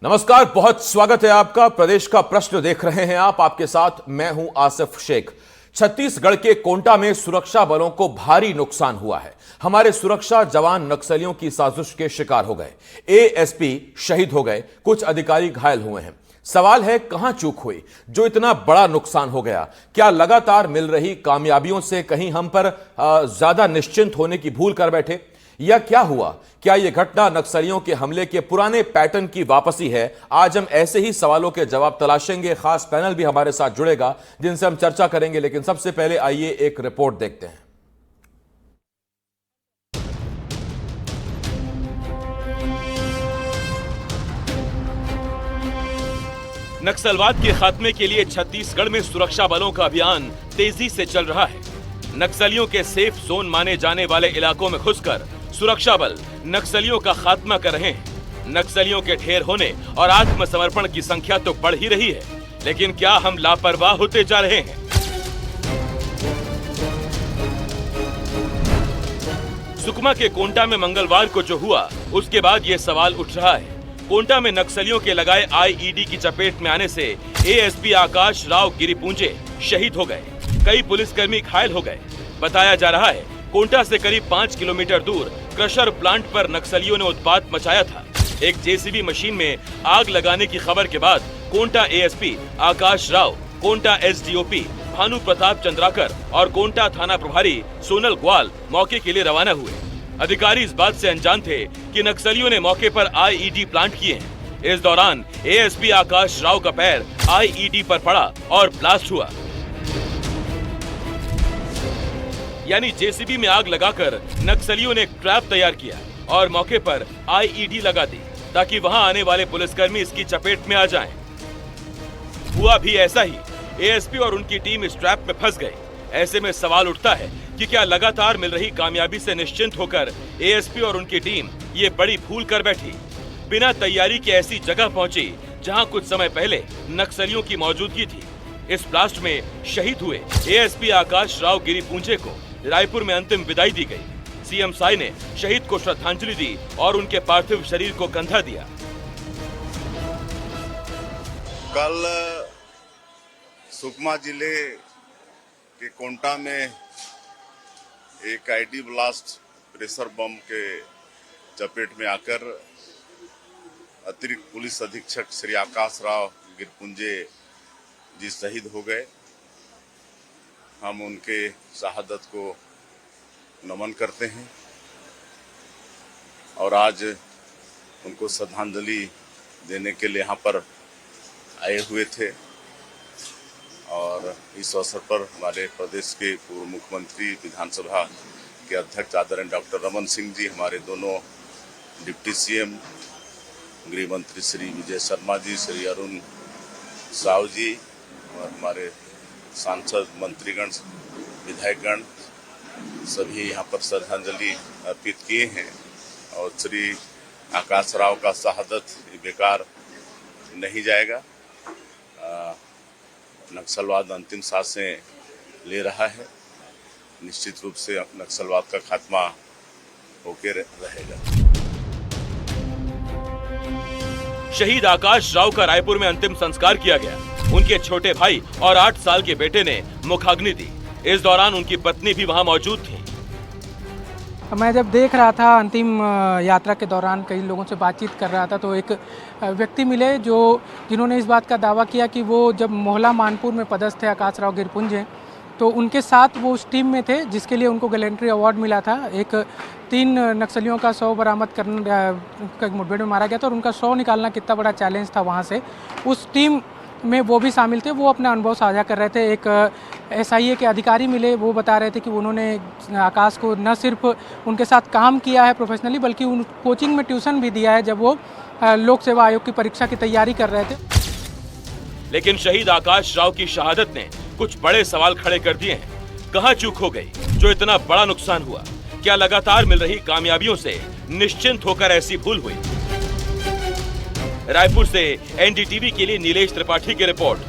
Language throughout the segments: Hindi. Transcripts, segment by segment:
नमस्कार, बहुत स्वागत है आपका। प्रदेश का प्रश्न देख रहे हैं आप, आपके साथ मैं हूं आसिफ शेख। छत्तीसगढ़ के कोंटा में सुरक्षा बलों को भारी नुकसान हुआ है। हमारे सुरक्षा जवान नक्सलियों की साजिश के शिकार हो गए। एएसपी शहीद हो गए, कुछ अधिकारी घायल हुए हैं। सवाल है, कहां चूक हुई जो इतना बड़ा नुकसान हो गया? क्या लगातार मिल रही कामयाबियों से कहीं हम पर ज्यादा निश्चिंत होने की भूल कर बैठे, या क्या हुआ? क्या यह घटना नक्सलियों के हमले के पुराने पैटर्न की वापसी है? आज हम ऐसे ही सवालों के जवाब तलाशेंगे। खास पैनल भी हमारे साथ जुड़ेगा जिनसे हम चर्चा करेंगे, लेकिन सबसे पहले आइए एक रिपोर्ट देखते हैं। नक्सलवाद के खात्मे के लिए छत्तीसगढ़ में सुरक्षा बलों का अभियान तेजी से चल रहा है। नक्सलियों के सेफ जोन माने जाने वाले इलाकों में घुसकर सुरक्षा बल नक्सलियों का खात्मा कर रहे हैं। नक्सलियों के ढेर होने और आत्मसमर्पण की संख्या तो बढ़ ही रही है, लेकिन क्या हम लापरवाह होते जा रहे हैं? सुकमा के कोंटा में मंगलवार को जो हुआ, उसके बाद ये सवाल उठ रहा है। कोंटा में नक्सलियों के लगाए आईईडी की चपेट में आने से एएसपी आकाश राव गिरिपुंजे शहीद हो गए। कई पुलिसकर्मी घायल हो गए। बताया जा रहा है, कोंटा से करीब 5 किलोमीटर दूर क्रशर प्लांट पर नक्सलियों ने उत्पात मचाया था। एक जेसीबी मशीन में आग लगाने की खबर के बाद कोंटा एएसपी आकाश राव, कोंटा एसडीओपी भानु प्रताप चंद्राकर और कोंटा थाना प्रभारी सोनल ग्वाल मौके के लिए रवाना हुए। अधिकारी इस बात से अनजान थे कि नक्सलियों ने मौके पर आईईडी प्लांट किए हैं। इस दौरान एएसपी आकाश राव का पैर आईईडी पर पड़ा और ब्लास्ट हुआ। यानी जेसीबी में आग लगाकर नक्सलियों ने एक ट्रैप तैयार किया और मौके पर आईईडी लगा दी ताकि वहां आने वाले पुलिसकर्मी इसकी चपेट में आ जाएं। हुआ भी ऐसा ही। एएसपी और उनकी टीम इस ट्रैप में फंस गए। ऐसे में सवाल उठता है कि क्या लगातार मिल रही कामयाबी से निश्चिंत होकर एएसपी और उनकी टीम ये बड़ी भूल कर बैठी? बिना तैयारी के ऐसी जगह पहुंची जहां कुछ समय पहले नक्सलियों की मौजूदगी थी। इस ब्लास्ट में शहीद हुए एएसपी आकाश राव गिरिपुंजे को रायपुर में अंतिम विदाई दी गई। सीएम साई ने शहीद को श्रद्धांजलि दी और उनके पार्थिव शरीर को कंधा दिया। कल सुकमा जिले के कोंटा में एक आईडी ब्लास्ट प्रेशर बम के चपेट में आकर अतिरिक्त पुलिस अधीक्षक श्री आकाश राव गिरपुंजे जी शहीद हो गए। हम उनके शहादत को नमन करते हैं और आज उनको श्रद्धांजलि देने के लिए यहाँ पर आए हुए थे। और इस अवसर पर हमारे प्रदेश के पूर्व मुख्यमंत्री, विधानसभा के अध्यक्ष आदरणीय डॉक्टर रमन सिंह जी, हमारे दोनों डिप्टी सीएम, गृह मंत्री श्री विजय शर्मा जी, श्री अरुण साहू जी और हमारे सांसद, मंत्रीगण, विधायकगण सभी यहाँ पर श्रद्धांजलि अर्पित किए हैं। और श्री आकाश राव का शहादत बेकार नहीं जाएगा। नक्सलवाद अंतिम सांसें ले रहा है। निश्चित रूप से नक्सलवाद का खात्मा होके रहेगा। शहीद आकाश राव का रायपुर में अंतिम संस्कार किया गया। उनके छोटे भाई और 8 साल के बेटे ने मुखाग्नि दी। इस दौरान उनकी पत्नी भी वहां मौजूद थी। मैं जब देख रहा था अंतिम यात्रा के दौरान, कई लोगों से बातचीत कर रहा था, तो एक व्यक्ति मिले जिन्होंने इस बात का दावा किया कि वो जब मोहला मानपुर में पदस्थ थे आकाश राव गिरपुंजे, तो उनके साथ वो उस टीम में थे जिसके लिए उनको गैलेंट्री अवार्ड मिला था। 3 नक्सलियों का 100 बरामद करने मुठभेड़ में मारा गया था और उनका 100 निकालना कितना बड़ा चैलेंज था वहाँ से। उस टीम में वो भी शामिल थे। वो अपना अनुभव साझा कर रहे थे। एक एसआईए के अधिकारी मिले, वो बता रहे थे कि उन्होंने आकाश को न सिर्फ उनके साथ काम किया है प्रोफेशनली, बल्कि उन कोचिंग में ट्यूशन भी दिया है जब वो लोक सेवा आयोग की परीक्षा की तैयारी कर रहे थे। लेकिन शहीद आकाश राव की शहादत ने कुछ बड़े सवाल खड़े कर दिए हैं। कहां चूक हो गई जो इतना बड़ा नुकसान हुआ? क्या लगातार मिल रही कामयाबियों से निश्चिंत होकर ऐसी भूल हुई? रायपुर से एनडीटीवी के लिए नीलेश त्रिपाठी की रिपोर्ट।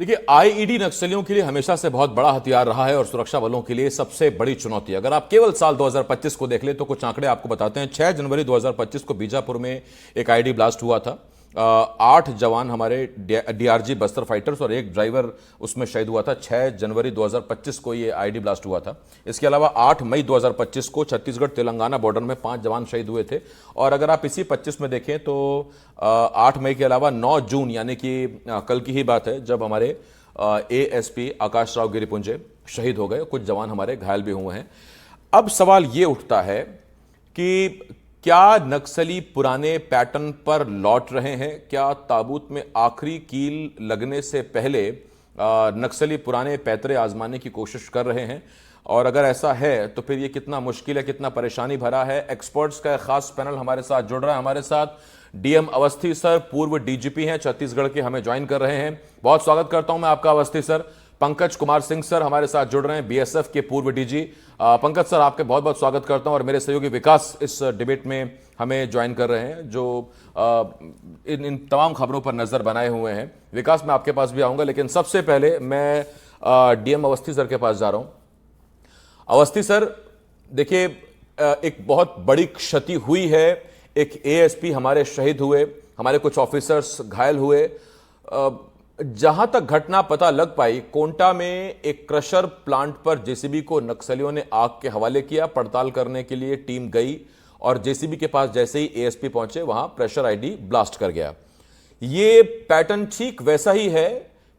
देखिए, आईईडी नक्सलियों के लिए हमेशा से बहुत बड़ा हथियार रहा है और सुरक्षा बलों के लिए सबसे बड़ी चुनौती। अगर आप केवल साल 2025 को देख ले तो कुछ आंकड़े आपको बताते हैं। 6 जनवरी 2025 को बीजापुर में एक आईडी ब्लास्ट हुआ था। 8 जवान हमारे डीआरजी बस्तर फाइटर्स और एक ड्राइवर उसमें शहीद हुआ था। 6 जनवरी 2025 को ये आईडी ब्लास्ट हुआ था। इसके अलावा 8 मई 2025 को छत्तीसगढ़ तेलंगाना बॉर्डर में 5 जवान शहीद हुए थे। और अगर आप इसी 25 में देखें तो 8 मई के अलावा 9 जून यानी कि कल की ही बात है जब हमारे एएसपी आकाश राव गिरिपुंजे शहीद हो गए। कुछ जवान हमारे घायल भी हुए हैं। अब सवाल ये उठता है कि क्या नक्सली पुराने पैटर्न पर लौट रहे हैं? क्या ताबूत में आखिरी कील लगने से पहले नक्सली पुराने पैतरे आजमाने की कोशिश कर रहे हैं? और अगर ऐसा है तो फिर ये कितना मुश्किल है, कितना परेशानी भरा है? एक्सपर्ट्स का एक खास पैनल हमारे साथ जुड़ रहा है। हमारे साथ डीएम अवस्थी सर, पूर्व डीजीपी हैं छत्तीसगढ़ के, हमें ज्वाइन कर रहे हैं। बहुत स्वागत करता हूं मैं आपका अवस्थी सर। पंकज कुमार सिंह सर हमारे साथ जुड़ रहे हैं, बीएसएफ के पूर्व डीजी। पंकज सर, आपके बहुत बहुत स्वागत करता हूं। और मेरे सहयोगी विकास इस डिबेट में हमें ज्वाइन कर रहे हैं, जो इन तमाम खबरों पर नजर बनाए हुए हैं। विकास, मैं आपके पास भी आऊंगा, लेकिन सबसे पहले मैं डीएम अवस्थी सर के पास जा रहा हूं। अवस्थी सर, देखिए, एक बहुत बड़ी क्षति हुई है। एक एएसपी हमारे शहीद हुए, हमारे कुछ ऑफिसर्स घायल हुए। जहां तक घटना पता लग पाई, कोंटा में एक क्रशर प्लांट पर जेसीबी को नक्सलियों ने आग के हवाले किया। पड़ताल करने के लिए टीम गई और जेसीबी के पास जैसे ही एएसपी पहुंचे, वहां प्रेशर आईडी ब्लास्ट कर गया। ये पैटर्न ठीक वैसा ही है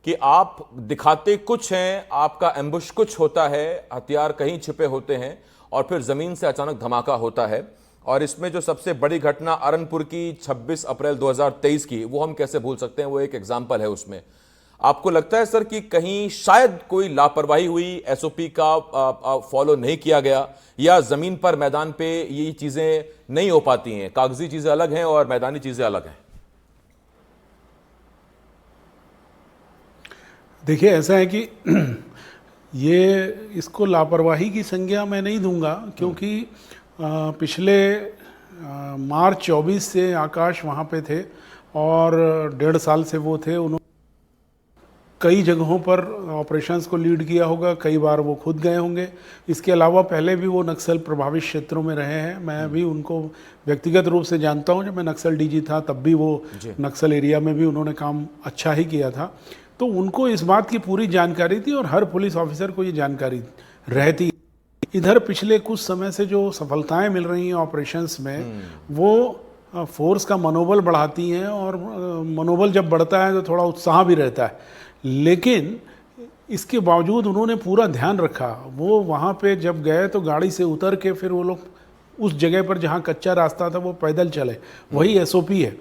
कि आप दिखाते कुछ हैं, आपका एम्बुश कुछ होता है, हथियार कहीं छिपे होते हैं और फिर जमीन से अचानक धमाका होता है। और इसमें जो सबसे बड़ी घटना अरनपुर की 26 अप्रैल 2023 की, वो हम कैसे भूल सकते हैं? वो एक एग्जाम्पल है उसमें। आपको लगता है सर कि कहीं शायद कोई लापरवाही हुई, एसओपी का फॉलो नहीं किया गया, या जमीन पर मैदान पे ये चीजें नहीं हो पाती हैं? कागजी चीजें अलग हैं और मैदानी चीजें अलग हैं। देखिए, ऐसा है कि ये इसको लापरवाही की संज्ञा मैं नहीं दूंगा, क्योंकि पिछले मार्च 24 से आकाश वहाँ पे थे और 1.5 साल से वो थे। उन्होंने कई जगहों पर ऑपरेशंस को लीड किया होगा, कई बार वो खुद गए होंगे। इसके अलावा पहले भी वो नक्सल प्रभावित क्षेत्रों में रहे हैं। मैं भी उनको व्यक्तिगत रूप से जानता हूँ। जब मैं नक्सल डीजी था तब भी वो नक्सल एरिया में भी उन्होंने काम अच्छा ही किया था। तो उनको इस बात की पूरी जानकारी थी और हर पुलिस ऑफिसर को ये जानकारी रहती। इधर पिछले कुछ समय से जो सफलताएं मिल रही हैं ऑपरेशंस में, वो फोर्स का मनोबल बढ़ाती हैं और मनोबल जब बढ़ता है तो थोड़ा उत्साह भी रहता है। लेकिन इसके बावजूद उन्होंने पूरा ध्यान रखा। वो वहाँ पे जब गए तो गाड़ी से उतर के फिर वो लोग उस जगह पर जहाँ कच्चा रास्ता था वो पैदल चले। वही एसओपी है।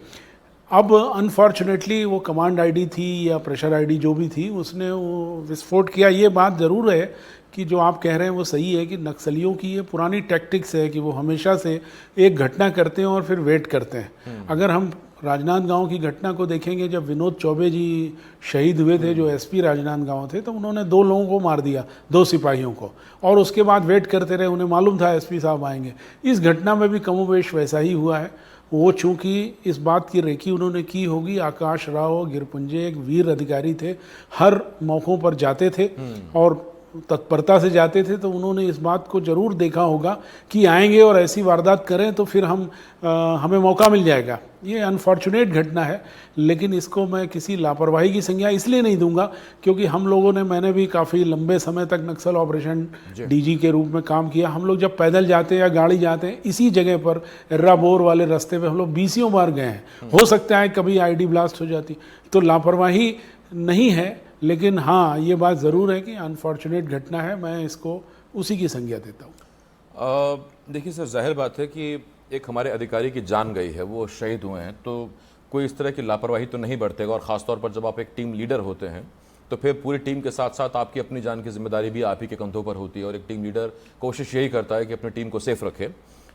अब अनफॉर्चुनेटली वो कमांड आईडी थी या प्रेशर आईडी जो भी थी, उसने वो विस्फोट किया। ये बात ज़रूर है कि जो आप कह रहे हैं वो सही है कि नक्सलियों की ये पुरानी टैक्टिक्स है कि वो हमेशा से एक घटना करते हैं और फिर वेट करते हैं। अगर हम राजनांदगांव की घटना को देखेंगे, जब विनोद चौबे जी शहीद हुए थे, जो एसपी राजनांदगांव थे, तो उन्होंने 2 लोगों को मार दिया, 2 सिपाहियों को, और उसके बाद वेट करते रहे। उन्हें मालूम था एसपी साहब आएंगे। इस घटना में भी कमोवेश वैसा ही हुआ है। वो चूंकि इस बात की रेकी उन्होंने की होगी, आकाश राव गिरपुंजे एक वीर अधिकारी थे, हर मौक़ों पर जाते थे और तत्परता से जाते थे। तो उन्होंने इस बात को जरूर देखा होगा कि आएंगे और ऐसी वारदात करें तो फिर हमें मौका मिल जाएगा। ये अनफॉर्चुनेट घटना है, लेकिन इसको मैं किसी लापरवाही की संज्ञा इसलिए नहीं दूंगा क्योंकि हम लोगों ने, मैंने भी काफ़ी लंबे समय तक नक्सल ऑपरेशन डीजी के रूप में काम किया। हम लोग जब पैदल जाते हैं या गाड़ी जाते हैं, इसी जगह पर एर्राबोर वाले रास्ते पे हम लोग 20 बार गए हैं। हो सकता है कभी आईडी ब्लास्ट हो जाती, तो लापरवाही नहीं है। लेकिन हाँ, ये बात ज़रूर है कि अनफॉर्चुनेट घटना है। मैं इसको उसी की संज्ञा देता हूँ। देखिए सर, जाहिर बात है कि एक हमारे अधिकारी की जान गई है, वो शहीद हुए हैं, तो कोई इस तरह की लापरवाही तो नहीं बरतेगा। और ख़ासतौर पर जब आप एक टीम लीडर होते हैं तो फिर पूरी टीम के साथ साथ आपकी अपनी जान की जिम्मेदारी भी आप ही के कंधों पर होती है। और एक टीम लीडर कोशिश यही करता है कि अपनी टीम को सेफ रखे।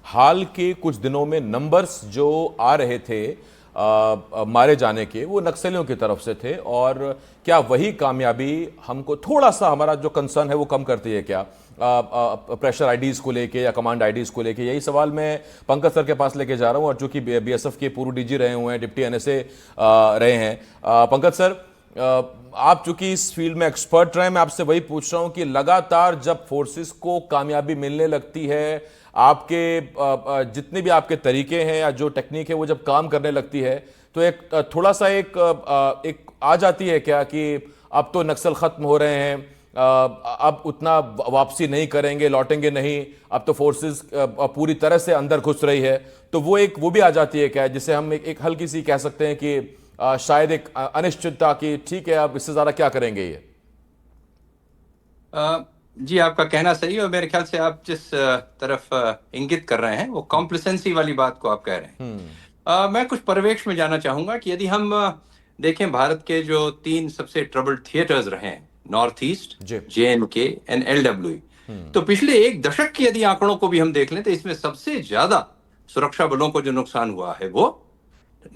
हाल के कुछ दिनों में नंबर्स जो आ रहे थे मारे जाने के, वो नक्सलियों की तरफ से थे, और क्या वही कामयाबी हमको थोड़ा सा, हमारा जो कंसर्न है वो कम करती है क्या प्रेशर आईडीज को लेके या कमांड आईडीज को लेके? यही सवाल मैं पंकज सर के पास लेके जा रहा हूं, और चूंकि बीएसएफ के पूर्व डीजी रहे हुए हैं, डिप्टी एनएसए रहे हैं। पंकज सर, आप चूंकि इस फील्ड में एक्सपर्ट रहे, मैं आपसे वही पूछ रहा हूं कि लगातार जब फोर्सेस को कामयाबी मिलने लगती है, आपके जितने भी आपके तरीके हैं या जो टेक्निक है वो जब काम करने लगती है, तो एक थोड़ा सा एक आ जाती है क्या कि अब तो नक्सल खत्म हो रहे हैं, अब उतना वापसी नहीं करेंगे, लौटेंगे नहीं, अब तो फोर्सेस पूरी तरह से अंदर घुस रही है, तो वो भी आ जाती है क्या, जिसे हम एक हल्की सी कह सकते हैं कि शायद एक अनिश्चितता की ठीक है अब इससे ज्यादा क्या करेंगे ये? जी, आपका कहना सही है और मेरे ख्याल से आप जिस तरफ इंगित कर रहे हैं वो कॉम्प्लिसेंसी वाली बात को आप कह रहे हैं। मैं कुछ परिवेश में जाना चाहूंगा कि यदि हम देखें भारत के जो 3 सबसे ट्रबल्ड थिएटर्स रहे हैं, north east, JNK and LWE, तो पिछले 1 दशक के यदि आंकड़ों को भी हम देख लें तो इसमें सबसे ज्यादा सुरक्षा बलों को जो नुकसान हुआ है वो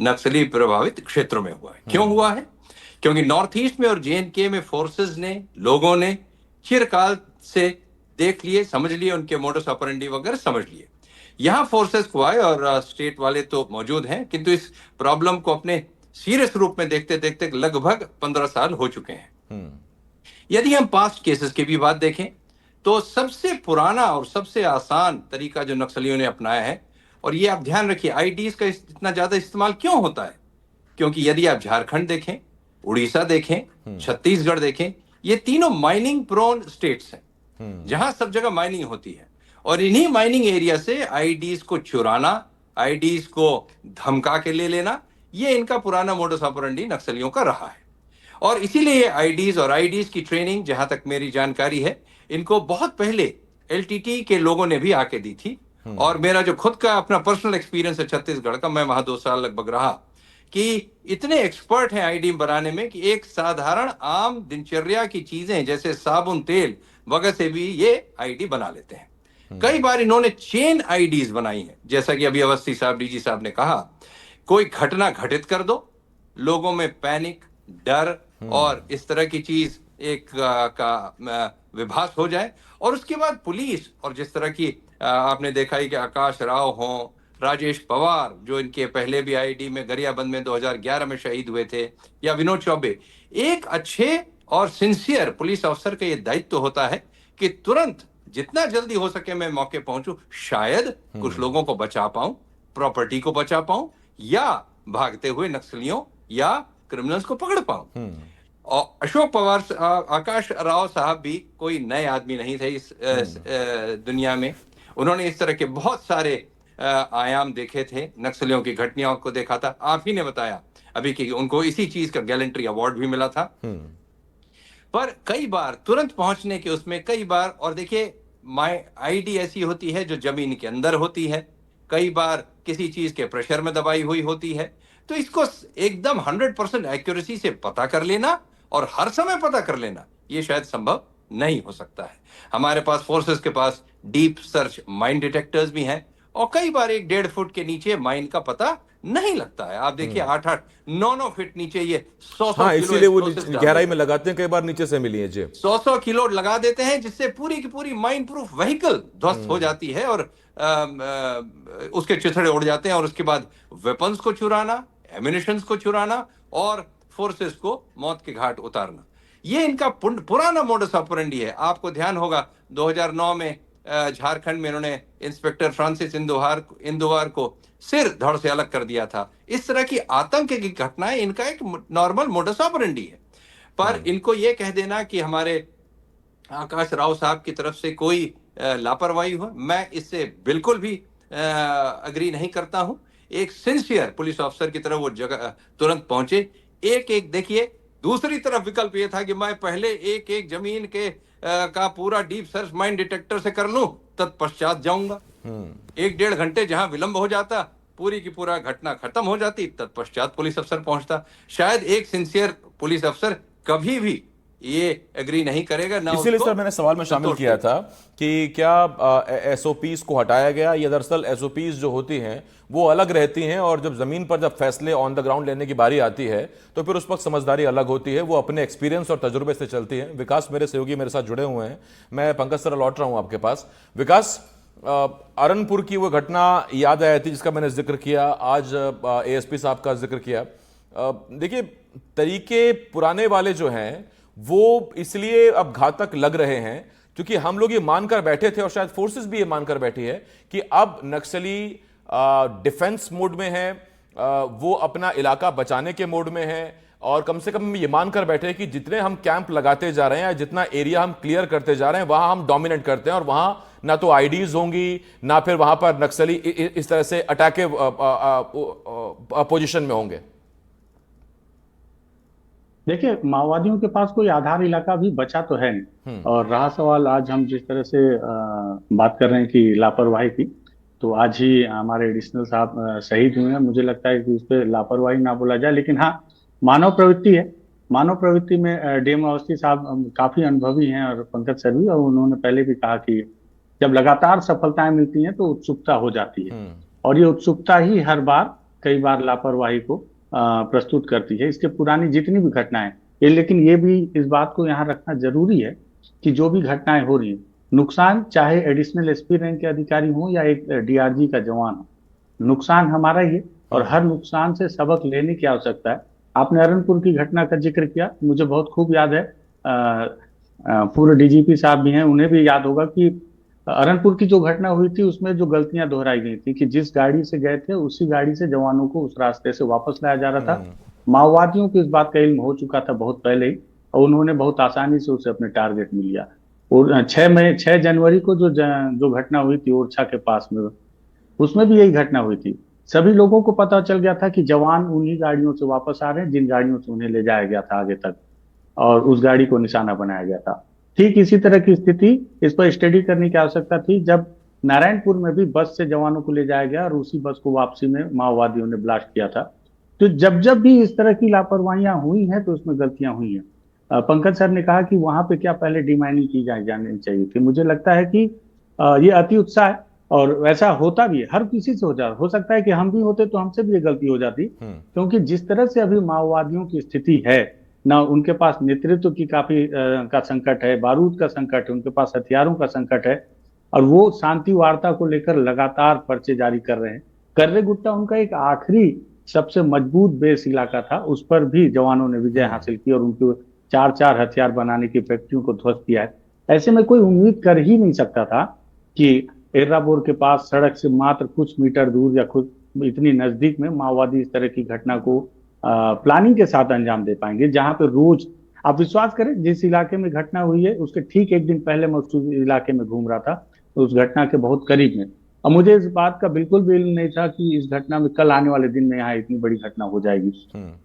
नक्सली प्रभावित क्षेत्रों में हुआ है। क्यों हुआ है? क्योंकि नॉर्थ ईस्ट में और JNK में फोर्सेस ने, लोगों ने चिरकाल से देख लिए, समझ लिए, उनके मोडस ऑपरेंडी वगैरह समझ लिए। यहां फोर्सेस को आए और स्टेट वाले तो मौजूद हैं, किंतु इस प्रॉब्लम को अपने सीरियस रूप में देखते देखते लगभग 15 साल हो चुके हैं। यदि हम पास्ट केसेस की भी बात देखें तो सबसे पुराना और सबसे आसान तरीका जो नक्सलियों ने अपनाया है, और ये आप ध्यान रखिए, आईडीज का इतना ज्यादा इस्तेमाल क्यों होता है, क्योंकि यदि आप झारखंड देखें, उड़ीसा देखें, छत्तीसगढ़ देखें, ये तीनों माइनिंग प्रोन स्टेट्स हैं जहां सब जगह माइनिंग होती है, और इन्हीं माइनिंग एरिया से आईडीज को चुराना, आईडीज को धमका के ले लेना, ये इनका पुराना मोडस ऑपरेंडी नक्सलियों का रहा है। और इसीलिए ये आईडीज और आईडीज की ट्रेनिंग, जहां तक मेरी जानकारी है, इनको बहुत पहले एलटीटी के लोगों ने भी आके दी थी। और मेरा जो खुद का अपना पर्सनल एक्सपीरियंस है छत्तीसगढ़ का, मैं वहां 2 साल लगभग रहा, कि इतने एक्सपर्ट हैं आईडी बनाने में कि एक साधारण आम दिनचर्या की चीजें जैसे साबुन, तेल वगैरह से भी ये आईडी बना लेते हैं। कई बार इन्होंने चेन आईडीज बनाई है, जैसा कि अभी अवस्थी साहब, डीजी साहब ने कहा, कोई घटना घटित कर दो, लोगों में पैनिक, डर और इस तरह की चीज एक का विभास हो जाए, और उसके बाद पुलिस, और जिस तरह की आपने देखा ही कि आकाश राव हो, राजेश पवार जो इनके पहले भी आईडी में गरियाबंद में 2011 में शहीद हुए थे, या विनोद चौबे, एक अच्छे और सिंसियर पुलिस अफसर का ये दायित्व होता है कि तुरंत जितना जल्दी हो सके मैं मौके पहुंचूं, शायद कुछ लोगों को बचा पाऊं, प्रॉपर्टी को बचा पाऊं, या भागते हुए नक्सलियों या क्रिमिनल्स को पकड़ पाऊं। और अशोक पवार, आकाश राव साहब भी कोई नए आदमी नहीं थे इस दुनिया में। उन्होंने इस तरह के बहुत सारे आयाम देखे थे, नक्सलियों की घटनाओं को देखा था। आप ही ने बताया अभी कि उनको इसी चीज का गैलेंट्री अवार्ड भी मिला था। पर कई बार तुरंत पहुंचने के उसमें कई बार, और देखिए आईडी ऐसी होती है जो जमीन के अंदर होती है, कई बार किसी चीज के प्रेशर में दबाई हुई होती है, तो इसको एकदम 100% एक्यूरेसी से पता कर लेना और हर समय पता कर लेना, ये शायद संभव नहीं हो सकता है। हमारे पास फोर्सेस के पास डीप सर्च माइन डिटेक्टर्स भी हैं, और कई बार 1-1.5 फुट के नीचे माइन का पता नहीं लगता है। आप देखिए 8-8, 9-9 फीट नीचे ये 100-100 हाँ, किलो इसीलिए वो explosives गहराई में लगाते हैं, कई बार नीचे से मिली है जी। 100-100 किलो लगा देते हैं, जिससे पूरी की पूरी माइन प्रूफ व्हीकल ध्वस्त हो जाती है और उसके चिथड़े उड़ जाते हैं, और उसके बाद वेपन्स को चुराना, एम्युनिशंस को चुराना और फोर्सेस को मौत के घाट उतारना, ये इनका पुराना मोडस ऑपरेंडी है। आपको ध्यान होगा 2009 में झारखंड में इन्होंने इंस्पेक्टर फ्रांसिस इंदुवार को सिर धड़ से अलग कर दिया था। इस तरह की आतंक की घटनाएं इनका एक नॉर्मल मोडस ऑपरेंडी है। पर इनको यह कह देना कि हमारे आकाश राव साहब की तरफ से कोई लापरवाही हो, मैं इससे बिल्कुल भी अग्री नहीं करता हूं। एक सिंसियर पुलिस ऑफिसर की तरह वो जगह तुरंत पहुंचे। एक देखिए, दूसरी तरफ विकल्प ये था कि मैं पहले एक जमीन के का पूरा डीप सर्च माइन डिटेक्टर से कर लूं, तत्पश्चात जाऊंगा। 1-1.5 घंटे जहां विलंब हो जाता, पूरी की पूरा घटना खत्म हो जाती, तत्पश्चात पुलिस अफसर पहुंचता। शायद एक सिंसियर पुलिस अफसर कभी भी ये एग्री नहीं करेगा ना। इसीलिए सर मैंने सवाल में शामिल किया था कि क्या एसओपीज को हटाया गया, या दरअसल एसओपीज जो होती हैं वो अलग रहती हैं, और जब जमीन पर जब फैसले ऑन द ग्राउंड लेने की बारी आती है तो फिर उस वक्त समझदारी अलग होती है, वो अपने एक्सपीरियंस और तजुर्बे से चलती है। विकास मेरे सहयोगी मेरे साथ जुड़े हुए हैं, मैं पंकज सर लौट रहा हूं आपके पास। विकास, अरनपुर की वो घटना याद आई थी जिसका मैंने जिक्र किया, आज एएसपी साहब का जिक्र किया। देखिए, तरीके पुराने वाले जो हैं वो इसलिए अब घातक लग रहे हैं क्योंकि हम लोग ये मानकर बैठे थे और शायद फोर्सेस भी ये मानकर बैठी है कि अब नक्सली डिफेंस मोड में है, वो अपना इलाका बचाने के मोड में है और कम से कम ये मानकर बैठे हैं कि जितने हम कैंप लगाते जा रहे हैं या जितना एरिया हम क्लियर करते जा रहे हैं वहां हम डोमिनेट करते हैं और वहां ना तो आईडीज होंगी ना फिर वहां पर नक्सली इस तरह से अटैके पोजीशन में होंगे। देखिए, माओवादियों के पास कोई आधार इलाका भी बचा तो है नहीं। और रहा सवाल आज हम जिस तरह से बात कर रहे हैं कि लापरवाही की, तो आज ही हमारे एडिशनल साहब शहीद हुए हैं। मुझे लगता है कि उस पर लापरवाही ना बोला जाए, लेकिन हाँ, मानव प्रवृत्ति है। मानव प्रवृत्ति में डीएम अवस्थी साहब काफी अनुभवी हैं और पंकज सर भी, और उन्होंने पहले भी कहा कि जब लगातार सफलताएं मिलती हैं तो उत्सुकता हो जाती है, और ये उत्सुकता ही हर बार कई बार लापरवाही को प्रस्तुत करती है। इसके पुरानी जितनी भी घटनाएं ये, लेकिन ये भी इस बात को यहाँ रखना जरूरी है कि जो भी घटनाएं हो रही हैं, नुकसान चाहे एडिशनल एसपी रैंक के अधिकारी हो या एक डीआरजी का जवान हो, नुकसान हमारा ही है और हर नुकसान से सबक लेने की आवश्यकता है। आपने अरनपुर की घटना का जिक्र किया, मुझे बहुत खूब याद है, पूर्व डीजीपी साहब भी हैं, उन्हें भी याद होगा कि अरनपुर की जो घटना हुई थी उसमें जो गलतियां दोहराई गई थी कि जिस गाड़ी से गए थे उसी गाड़ी से जवानों को उस रास्ते से वापस लाया जा रहा था। माओवादियों को इस बात का इल्म हो चुका था बहुत पहले ही, और उन्होंने बहुत आसानी से उसे अपने टारगेट में लिया। और 6 जनवरी को जो घटना हुई थी ओरछा के पास में, उसमें भी यही घटना हुई थी। सभी लोगों को पता चल गया था कि जवान उन्हीं गाड़ियों से वापस आ रहे हैं जिन गाड़ियों से उन्हें ले जाया गया था आगे तक, और उस गाड़ी को निशाना बनाया गया था। ठीक इसी तरह की स्थिति, इस पर स्टडी करने की आवश्यकता थी जब नारायणपुर में भी बस से जवानों को ले जाया गया और उसी बस को वापसी में माओवादियों ने ब्लास्ट किया था। तो जब भी इस तरह की लापरवाहियां हुई हैं तो उसमें गलतियां हुई हैं। पंकज सर ने कहा कि वहां पे क्या पहले डिमाइनिंग की जानी चाहिए थी। मुझे लगता है कि ये अति उत्साह है और वैसा होता भी है, हर किसी से हो सकता है कि हम भी होते तो हमसे भी ये गलती हो जाती, क्योंकि जिस तरह से अभी माओवादियों की स्थिति है ना, उनके पास नेतृत्व की काफी का संकट है, बारूद का संकट है, उनके पास हथियारों का संकट है, और वो शांति वार्ता को लेकर लगातार पर्चे जारी कर रहे हैं। कर्रे गुट्टा उनका एक आखिरी सबसे मजबूत बेस इलाका था, उस पर भी जवानों ने विजय हासिल की और उनके 4 हथियार बनाने की फैक्ट्रियों को ध्वस्त किया है। ऐसे में कोई उम्मीद कर ही नहीं सकता था कि एर्राबोर के पास सड़क से मात्र कुछ मीटर दूर या खुद इतनी नजदीक में माओवादी इस तरह की घटना को प्लानिंग के साथ अंजाम दे पाएंगे। जहां पे रोज, आप विश्वास करें, जिस इलाके में घटना हुई है उसके ठीक एक दिन पहले मैं उस इलाके में घूम रहा था, तो उस घटना के बहुत करीब में, और मुझे इस बात का बिल्कुल भी इल्म नहीं था कि इस घटना में कल आने वाले दिन में यहाँ इतनी बड़ी घटना हो जाएगी।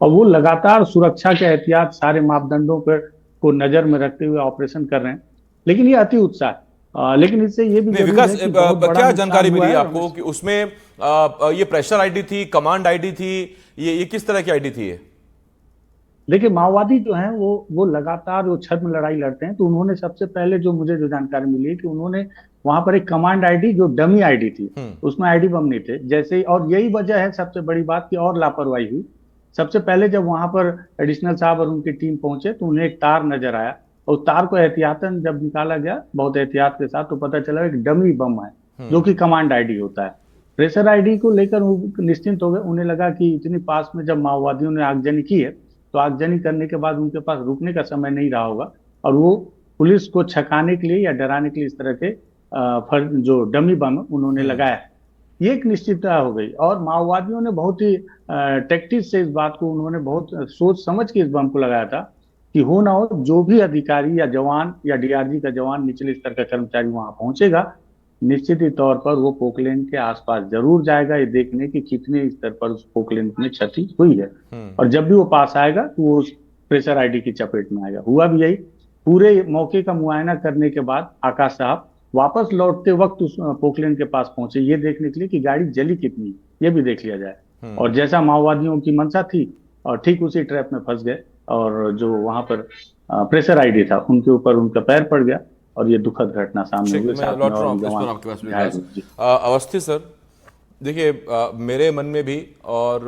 और वो लगातार सुरक्षा के एहतियात सारे मापदंडों पर को नजर में रखते हुए ऑपरेशन कर रहे हैं। लेकिन ये अति उत्साह है। लेकिन इससे ये भी विकास, क्या जानकारी मिली आपको कि उसमें ये प्रेशर आईडी थी, कमांड आईडी थी, ये किस तरह की आईडी थी? देखिए, माओवादी जो हैं वो लगातार वो छद्म लड़ाई लड़ते हैं, तो उन्होंने सबसे पहले जो मुझे जो जानकारी मिली कि उन्होंने वहां पर एक कमांड आईडी जो डमी आईडी थी, उसमें आईडी बम नहीं थे जैसे ही, और यही वजह है सबसे बड़ी बात की और लापरवाही हुई। सबसे पहले जब वहां पर एडिशनल साहब और उनकी टीम पहुंचे तो उन्हें एक तार नजर आया, और तार को एहतियातन जब निकाला गया बहुत एहतियात के साथ, तो पता चला एक डमी बम है जो कि कमांड आईडी होता है। प्रेशर आईडी को लेकर वो निश्चिंत हो गए। उन्हें लगा कि इतनी पास में जब माओवादियों ने आगजनी की है तो आगजनी करने के बाद उनके पास रुकने का समय नहीं रहा होगा, और वो पुलिस को छकाने के लिए या डराने के लिए इस तरह के जो डमी बम उन्होंने लगाया। ये एक निश्चितता हो गई, और माओवादियों ने बहुत ही टैक्टिस से इस बात को, उन्होंने बहुत सोच समझ के इस बम को लगाया था कि हो ना हो जो भी अधिकारी या जवान या डीआरजी का जवान, निचले स्तर का कर्मचारी वहां पहुंचेगा, निश्चित ही तौर पर वो पोकलैंड के आसपास जरूर जाएगा ये देखने की कितने स्तर पर उस पोकलैंड में क्षति हुई है, और जब भी वो पास आएगा तो वो उस प्रेशर आईडी की चपेट में आएगा। हुआ भी यही। पूरे मौके का मुआयना करने के बाद आकाश साहब वापस लौटते वक्त उस पोकलैंड के पास पहुंचे ये देखने के लिए कि गाड़ी जली कितनी, ये भी देख लिया जाए। और जैसा माओवादियों की मंशा थी, और ठीक उसी ट्रैप में फंस गए, और जो वहां पर प्रेशर आईडी था उनके ऊपर उनका पैर पड़ गया, और ये दुखद घटना सामने हुई। अवस्थी सर, देखिए, मेरे मन में भी और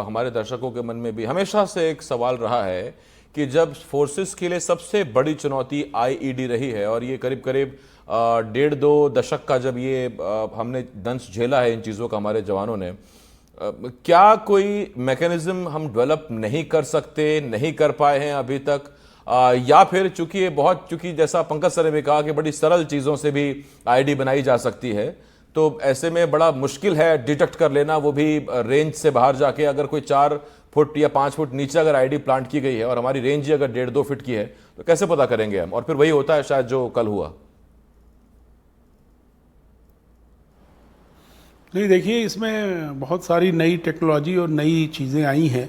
हमारे दर्शकों के मन में भी हमेशा से एक सवाल रहा है कि जब फोर्सेस के लिए सबसे बड़ी चुनौती आईईडी रही है, और ये करीब करीब 1.5-2 दशक का जब ये हमने दंश झेला है इन चीज़ों का हमारे जवानों ने, क्या कोई मैकेनिज्म हम डेवलप नहीं कर सकते, नहीं कर पाए हैं अभी तक, या फिर चूंकि जैसा पंकज सर ने भी कहा कि बड़ी सरल चीज़ों से भी आईडी बनाई जा सकती है, तो ऐसे में बड़ा मुश्किल है डिटेक्ट कर लेना, वो भी रेंज से बाहर जाके। अगर कोई 4 फुट या 5 फुट नीचे अगर आईडी प्लांट की गई है और हमारी रेंज ही अगर 1.5-2 फीट की है, तो कैसे पता करेंगे हम? और फिर वही होता है शायद जो कल हुआ। नहीं, देखिए, इसमें बहुत सारी नई टेक्नोलॉजी और नई चीज़ें आई हैं।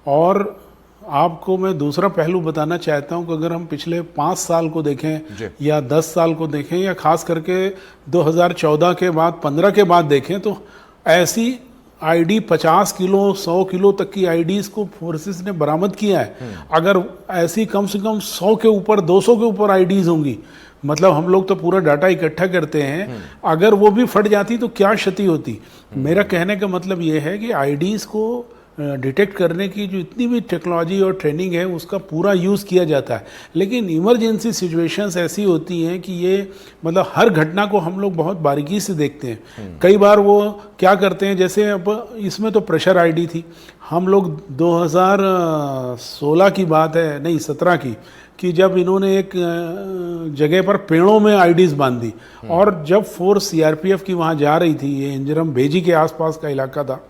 और आपको मैं दूसरा पहलू बताना चाहता हूं कि अगर हम पिछले 5 साल को देखें या 10 साल को देखें या खास करके 2014 के बाद 15 के बाद देखें, तो ऐसी आईडी 50 किलो 100 किलो तक की आईडीज को फोर्सेस ने बरामद किया है। अगर ऐसी कम से कम 100 के ऊपर 200 के ऊपर आईडीज होंगी, मतलब हम लोग तो पूरा डाटा इकट्ठा करते हैं, अगर वो भी फट जाती तो क्या क्षति होती। मेरा कहने का मतलब ये है कि आईडीज को डिटेक्ट करने की जो इतनी भी टेक्नोलॉजी और ट्रेनिंग है उसका पूरा यूज़ किया जाता है, लेकिन इमरजेंसी सिचुएशंस ऐसी होती हैं कि ये मतलब हर घटना को हम लोग बहुत बारीकी से देखते हैं। कई बार वो क्या करते हैं, जैसे अब इसमें तो प्रेशर आईडी थी, हम लोग 2016 की बात है, नहीं 17 की, कि जब इन्होंने एक जगह पर पेड़ों में आईडीज बांध दी, और जब फोर्स सीआरपीएफ की वहाँ जा रही थी, ये इंजरम भेजी के आसपास का इलाका था,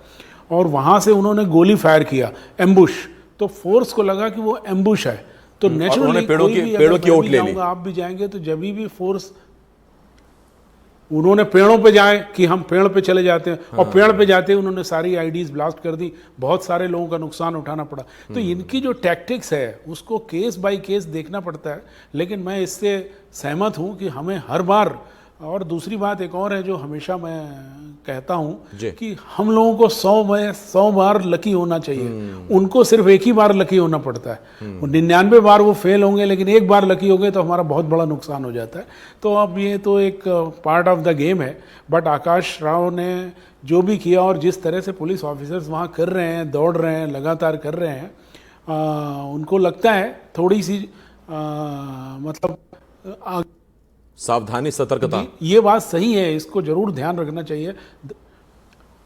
और वहाँ से उन्होंने गोली फायर किया, एम्बुश, तो फोर्स को लगा कि वो एम्बुश है, तो नेचुरली पेड़ों की ओट ले ली। आप भी जाएंगे तो जब भी फोर्स, उन्होंने पेड़ों पे जाए कि हम पेड़ पे चले जाते हैं, और पेड़ पे जाते ही उन्होंने सारी आईडीज ब्लास्ट कर दी, बहुत सारे लोगों का नुकसान उठाना पड़ा। तो इनकी जो टैक्टिक्स है उसको केस बाय केस देखना पड़ता है, लेकिन मैं इससे सहमत हूं कि हमें हर बार, और दूसरी बात एक और है जो हमेशा मैं कहता हूं कि हम लोगों को 100 बार लकी होना चाहिए, उनको सिर्फ एक ही बार लकी होना पड़ता है। 99 बार वो फेल होंगे, लेकिन एक बार लकी हो गए तो हमारा बहुत बड़ा नुकसान हो जाता है। तो अब ये तो एक पार्ट ऑफ द गेम है, बट आकाश राव ने जो भी किया और जिस तरह से पुलिस ऑफिसर्स वहाँ कर रहे हैं, दौड़ रहे हैं, लगातार कर रहे हैं, उनको लगता है थोड़ी सी मतलब सावधानी, सतर्कता, ये बात सही है, इसको जरूर ध्यान रखना चाहिए।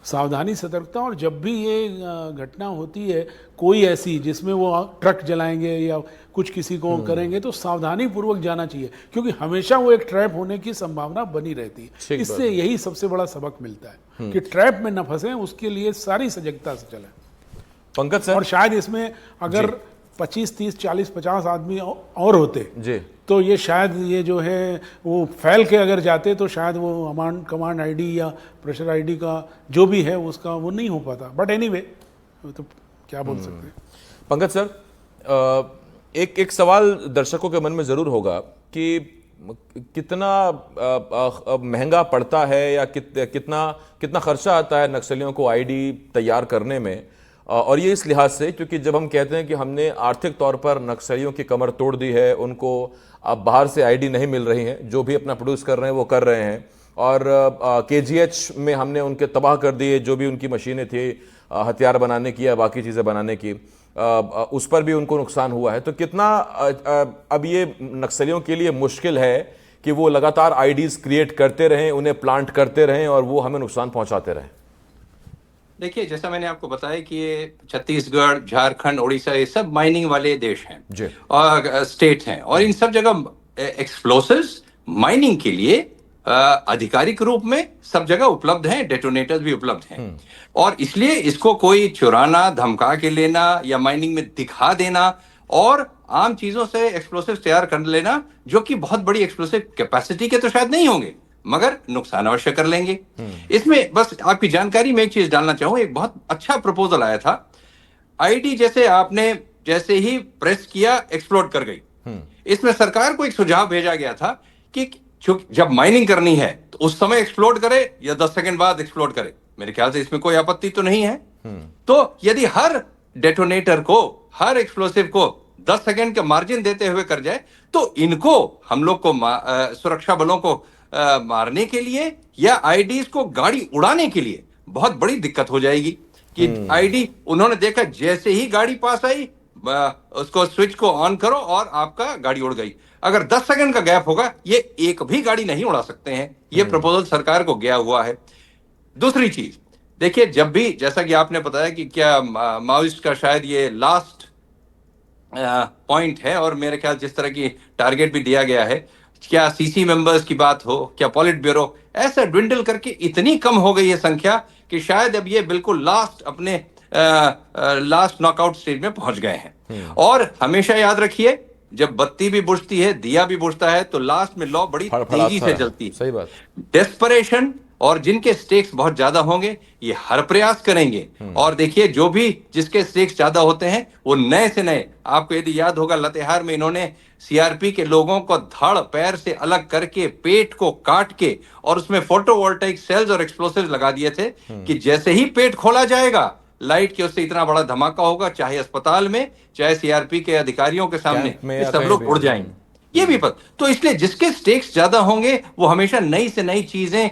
सावधानी, सतर्कता, और जब भी ये घटना होती है कोई ऐसी जिसमें वो ट्रक जलाएंगे या कुछ किसी को करेंगे, तो सावधानी पूर्वक जाना चाहिए, क्योंकि हमेशा वो एक ट्रैप होने की संभावना बनी रहती है। इससे यही सबसे बड़ा सबक मिलता है कि ट्रैप में न फंसे, उसके लिए सारी सजगता से चलें। पंकज सर, और शायद इसमें अगर 25, 30, 40, 50 आदमी और होते जी, तो ये शायद ये जो है वो फैल के अगर जाते तो शायद वो कमांड आईडी या प्रेशर आईडी का जो भी है उसका वो नहीं हो पाता। बट एनीवे, तो क्या बोल सकते हैं। पंकज सर, एक सवाल दर्शकों के मन में जरूर होगा कि कितना महंगा पड़ता है या कितना खर्चा आता है नक्सलियों को आईडी तैयार करने में, और ये इस लिहाज से क्योंकि जब हम कहते हैं कि हमने आर्थिक तौर पर नक्सलियों की कमर तोड़ दी है, उनको अब बाहर से आईडी नहीं मिल रही हैं, जो भी अपना प्रोड्यूस कर रहे हैं वो कर रहे हैं, और केजीएच में हमने उनके तबाह कर दिए जो भी उनकी मशीनें थी हथियार बनाने की या बाकी चीज़ें बनाने की, उस पर भी उनको नुकसान हुआ है। तो कितना अब ये नक्सलियों के लिए मुश्किल है कि वो लगातार आईडीज क्रिएट करते रहें, उन्हें प्लांट करते रहें और वो हमें नुकसान पहुंचाते रहें। देखिए, जैसा मैंने आपको बताया कि ये छत्तीसगढ़, झारखंड, उड़ीसा, ये सब माइनिंग वाले देश हैं और स्टेट हैं, और इन सब जगह एक्सप्लोसिव्स माइनिंग के लिए आधिकारिक रूप में सब जगह उपलब्ध हैं, डेटोनेटर्स भी उपलब्ध हैं, और इसलिए इसको कोई चुराना, धमका के लेना या माइनिंग में दिखा देना और आम चीजों से एक्सप्लोसिव तैयार कर लेना, जो कि बहुत बड़ी एक्सप्लोसिव कैपेसिटी के तो शायद नहीं होंगे मगर नुकसान अवश्य कर लेंगे। इसमें बस आपकी जानकारी में एक चीज डालना चाहूं, एक बहुत अच्छा प्रपोजल आया था। आईडी जैसे आपने जैसे ही प्रेस किया एक्सप्लोड कर गई। इसमें सरकार को एक सुझाव भेजा गया था कि जब माइनिंग करनी है तो उस समय एक्सप्लोड करे या 10 सेकंड बाद एक्सप्लोड करे। मेरे ख्याल से इसमें कोई आपत्ति तो नहीं है। तो यदि हर डेटोनेटर को, हर एक्सप्लोसिव को 10 सेकंड का मार्जिन देते हुए कर जाए तो इनको, हम लोग को, सुरक्षा बलों को मारने के लिए या आईडीज को गाड़ी उड़ाने के लिए बहुत बड़ी दिक्कत हो जाएगी। कि आईडी उन्होंने देखा, जैसे ही गाड़ी पास आई उसको स्विच को ऑन करो और आपका गाड़ी उड़ गई। अगर 10 सेकंड का गैप होगा, ये एक भी गाड़ी नहीं उड़ा सकते हैं। ये प्रपोजल सरकार को गया हुआ है। दूसरी चीज, देखिए, जब भी जैसा कि आपने बताया कि क्या माओइस्ट का शायद ये लास्ट पॉइंट है, और मेरे ख्याल जिस तरह की टारगेट भी दिया गया है, क्या सीसी मेंबर्स की बात हो, क्या पॉलिट ब्यूरो, ऐसा ड्विंडल करके इतनी कम हो गई है संख्या कि शायद अब ये बिल्कुल लास्ट अपने लास्ट नॉकआउट स्टेज में पहुंच गए हैं। और हमेशा याद रखिए, जब बत्ती भी बुझती है, दिया भी बुझता है, तो लास्ट में लौ बड़ी तेजी से जलती है। सही बात। डेस्परेशन और जिनके स्टेक्स बहुत ज्यादा होंगे, ये हर प्रयास करेंगे। और देखिए, जो भी जिसके स्टेक्स ज्यादा होते हैं, वो नए से नए, आपको यदि याद होगा लतेहार में इन्होंने सीआरपी के लोगों को धड़ पैर से अलग करके, पेट को काट के, और उसमें फोटोवोल्टाइक सेल्स और एक्सप्लोसिव लगा दिए थे कि जैसे ही पेट खोला जाएगा, लाइट के उससे इतना बड़ा धमाका होगा, चाहे अस्पताल में, चाहे सीआरपी के अधिकारियों के सामने, सब लोग उड़ जाएंगे। ये भी पता, तो इसलिए जिसके स्टेक्स ज्यादा होंगे वो हमेशा नई से नई चीजें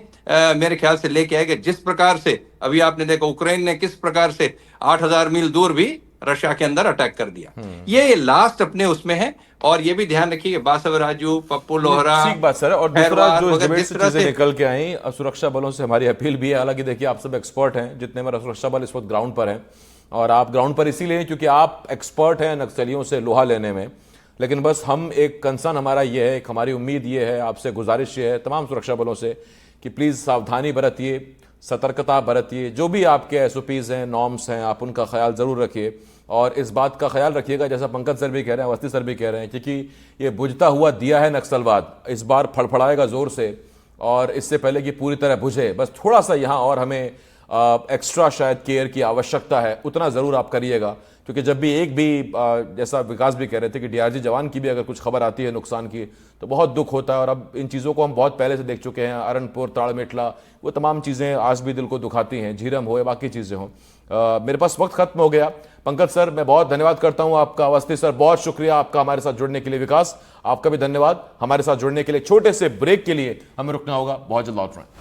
मेरे ख्याल से लेके आएगा। जिस प्रकार से अभी आपने देखा यूक्रेन ने किस प्रकार से 8000 मील दूर भी रशिया के अंदर अटैक कर दिया, ये लास्ट अपने उसमें है। और ये भी ध्यान रखिए, बासव राजू, पप्पू लोहरा, ठीक बात सर। और दूसरा जो इस डिबेट से चीजें निकल के आई, सुरक्षा बलों से हमारी अपील भी है। हालांकि देखिए, आप सब एक्सपर्ट हैं, जितने हमारा सुरक्षा बल इस वक्त ग्राउंड पर हैं, और आप ग्राउंड पर इसीलिए क्योंकि आप एक्सपर्ट हैं नक्सलियों से लोहा लेने में। लेकिन बस हम एक कंसर्न हमारा ये है, एक हमारी उम्मीद ये है, आपसे गुजारिश ये है तमाम सुरक्षा बलों से कि प्लीज़ सावधानी बरतिए, सतर्कता बरतिए। जो भी आपके एसओपीज़ हैं, नॉर्म्स हैं, आप उनका ख्याल ज़रूर रखिए। और इस बात का ख्याल रखिएगा, जैसा पंकज सर भी कह रहे हैं, अवस्थी सर भी कह रहे हैं, क्योंकि ये बुझता हुआ दिया है नक्सलवाद, इस बार फड़फड़ाएगा ज़ोर से। और इससे पहले कि पूरी तरह बुझे, बस थोड़ा सा यहाँ और हमें एक्स्ट्रा शायद केयर की आवश्यकता है, उतना ज़रूर आप करिएगा। क्योंकि जब भी एक भी जैसा विकास भी कह रहे थे कि डीआरजी जवान की भी अगर कुछ खबर आती है नुकसान की, तो बहुत दुख होता है। और अब इन चीज़ों को हम बहुत पहले से देख चुके हैं, अरनपुर, ताड़मेटला, वो तमाम चीज़ें आज भी दिल को दुखाती हैं, झीरम हो या बाकी चीज़ें हों। मेरे पास वक्त खत्म हो गया। पंकज सर, मैं बहुत धन्यवाद करता हूं आपका। अवस्थी सर, बहुत शुक्रिया आपका हमारे साथ जुड़ने के लिए। विकास, आपका भी धन्यवाद हमारे साथ जुड़ने के लिए। छोटे से ब्रेक के लिए हमें रुकना होगा, बहुत जल्द लौट रहे हैं।